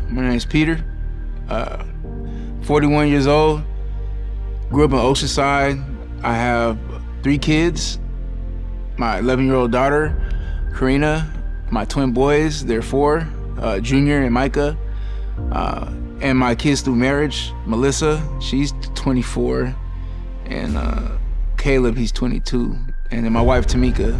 My name is Peter, 41 years old, grew up in Oceanside. I have 3 kids, my 11-year-old daughter, Karina, my twin boys, they're 4, Junior and Micah, and my kids through marriage, Melissa, she's 24, and Caleb, he's 22, and then my wife, Tamika.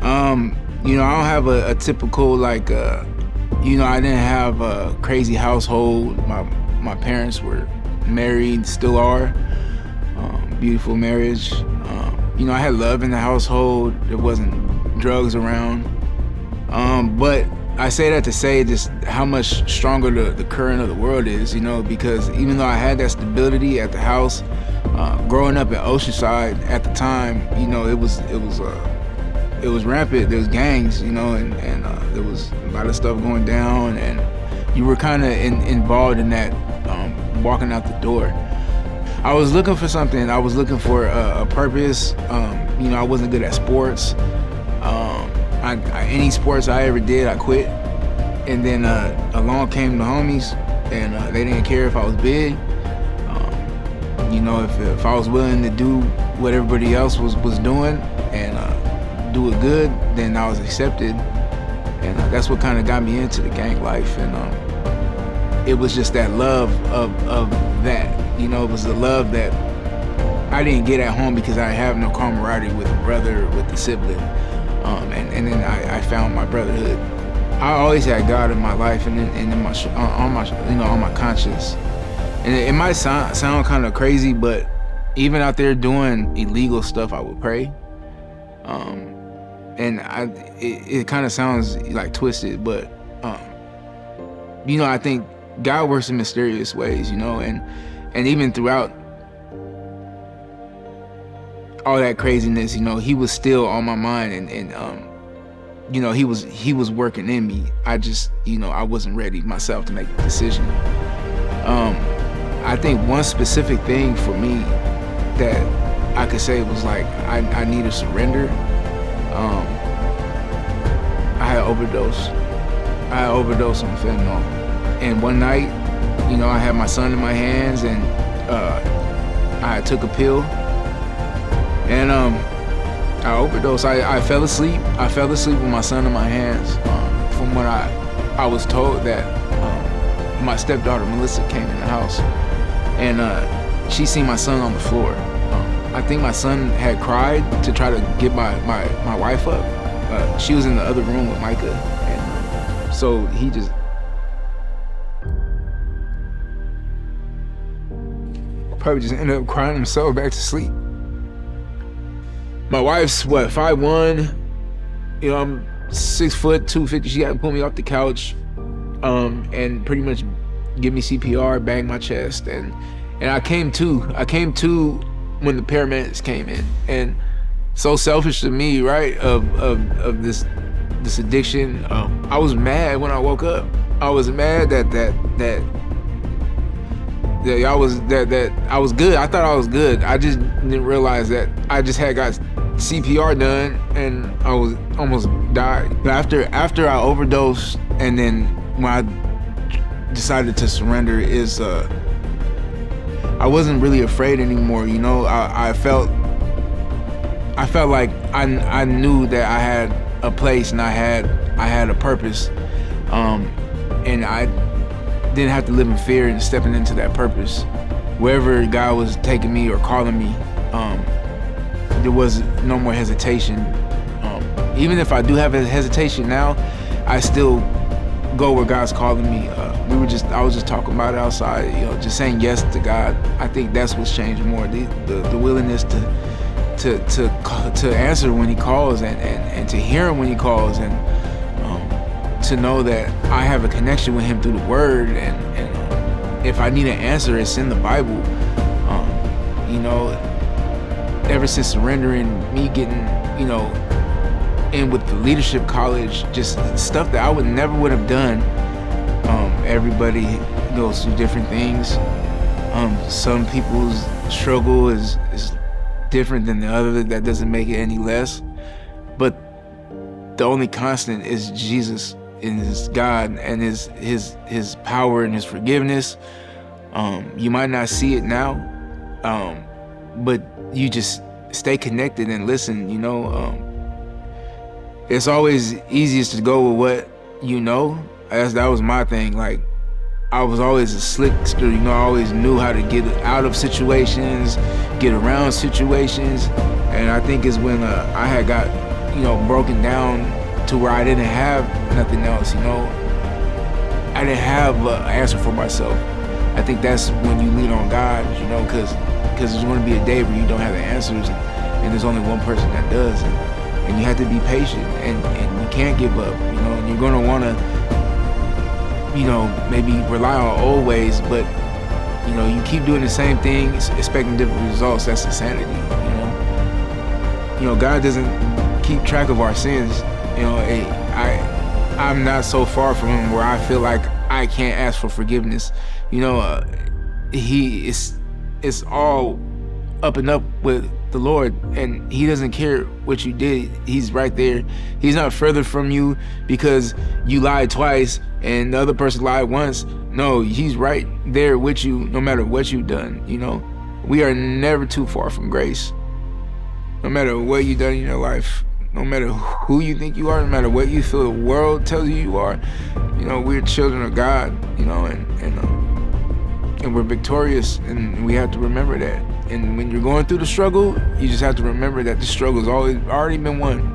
I don't have a typical, I didn't have a crazy household. My parents were married, still are, beautiful marriage. I had love in the household. There wasn't drugs around. But I say that to say just how much stronger the current of the world is, because even though I had that stability at the house, growing up in Oceanside at the time, it was rampant. There was gangs, and there was a lot of stuff going down, and you were kind of involved in that, walking out the door. I was looking for something. I was looking for a purpose. I wasn't good at sports. Any sports I ever did, I quit. And then along came the homies, and they didn't care if I was big. If I was willing to do what everybody else was doing and do it good, then I was accepted. And that's what kind of got me into the gang life. And it was just that love of that. It was the love that I didn't get at home because I have no camaraderie with a brother, with a sibling. And then I found my brotherhood. I always had God in my life and in my on my conscience. And it might sound kind of crazy, but even out there doing illegal stuff, I would pray. And it kind of sounds like twisted, but I think God works in mysterious ways, and even throughout all that craziness, he was still on my mind, and he was working in me. I just, I wasn't ready myself to make the decision. I think one specific thing for me that I could say was I need to surrender. I had overdose on fentanyl, and one night, I had my son in my hands, and I took a pill, and I overdosed. I fell asleep. I fell asleep with my son in my hands. From what I was told that my stepdaughter Melissa came in the house, and she seen my son on the floor. I think my son had cried to try to get my wife up. She was in the other room with Micah, and so he just probably just ended up crying himself back to sleep. My wife's 5'1", I'm 6 foot 250. She had to pull me off the couch, and pretty much give me CPR, bang my chest, and I came to when the paramedics came in. And so selfish to me, right, of this addiction. I was mad when I woke up. I was mad that I was good. I thought I was good. I just didn't realize that I just had got CPR done and I was almost died. But after I overdosed, and then when I decided to surrender, I wasn't really afraid anymore. I felt like I knew that I had a place and I had a purpose, and I didn't have to live in fear and stepping into that purpose. Wherever God was taking me or calling me, there was no more hesitation. Even if I do have a hesitation now, I still go where God's calling me. I was just talking about it outside, just saying yes to God. I think that's what's changed more, the willingness to answer when He calls, and to hear Him when He calls, and to know that I have a connection with Him through the Word, and if I need an answer, it's in the Bible. Ever since surrendering, me getting, in with the leadership college, just stuff that I never would have done. Everybody goes through different things. Some people's struggle is different than the other. That doesn't make it any less. But the only constant is Jesus. in His God and His power and His forgiveness. You might not see it now, but you just stay connected and listen. It's always easiest to go with what you know. That was my thing. Like, I was always a slickster, I always knew how to get out of situations, get around situations. And I think it's when I had got, broken down to where I didn't have nothing else, I didn't have an answer for myself. I think that's when you lean on God, because there's going to be a day where you don't have the answers, and there's only one person that does. And you have to be patient, and you can't give up, and you're going to want to, maybe rely on old ways, but you keep doing the same thing, expecting different results. That's insanity. God doesn't keep track of our sins. I'm not so far from Him where I feel like I can't ask for forgiveness. It's all up and up with the Lord, and He doesn't care what you did. He's right there. He's not further from you because you lied twice and the other person lied once. No, He's right there with you no matter what you've done. We are never too far from grace. No matter what you've done in your life, no matter who you think you are, no matter what you feel the world tells you are, we're children of God, and we're victorious, and we have to remember that. And when you're going through the struggle, you just have to remember that the struggle has already been won.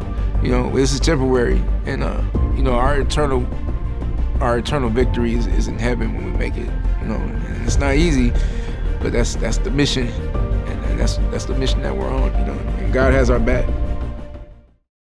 This is temporary, and our eternal victory is in heaven when we make it. And it's not easy, but that's the mission, and that's the mission that we're on. And God has our back.